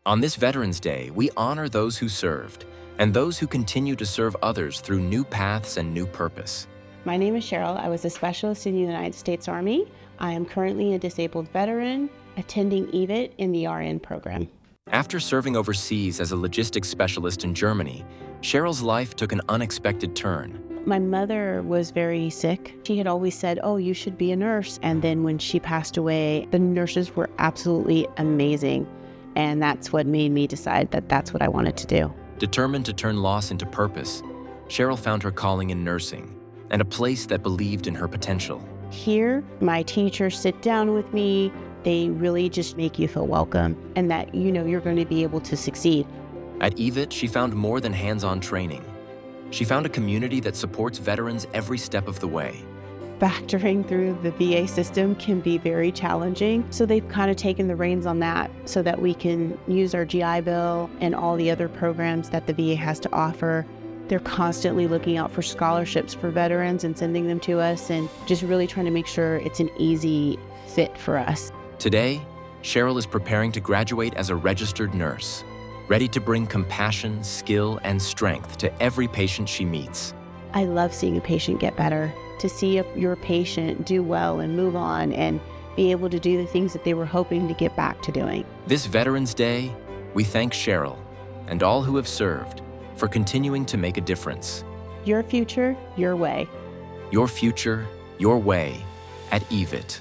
On this Veterans Day, we honor those who served and those who continue to serve others through new paths and new purpose. My name is Cheryl. I was a specialist in the United States Army. I am currently a disabled veteran attending evit in the RN program. After serving overseas as a logistics specialist in Germany, Cheryl's life took an unexpected turn. My mother was very sick. She had always said, "Oh, you should be a nurse." And then when she passed away, the nurses were absolutely amazing. And that's what made me decide that that's what I wanted to do. Determined to turn loss into purpose, Cheryl found her calling in nursing and a place that believed in her potential. Here, my teachers sit down with me. They really just make you feel welcome and that you're going to be able to succeed. At evit, she found more than hands-on training. She found a community that supports veterans every step of the way. Factoring through the VA system can be very challenging, so they've kind of taken the reins on that so that we can use our GI Bill and all the other programs that the VA has to offer. They're constantly looking out for scholarships for veterans and sending them to us and just really trying to make sure it's an easy fit for us. Today, Cheryl is preparing to graduate as a registered nurse, ready to bring compassion, skill, and strength to every patient she meets. I love seeing a patient get better, to see your patient do well and move on and be able to do the things that they were hoping to get back to doing. This Veterans Day, we thank Cheryl and all who have served for continuing to make a difference. Your future, your way. Your future, your way at evit.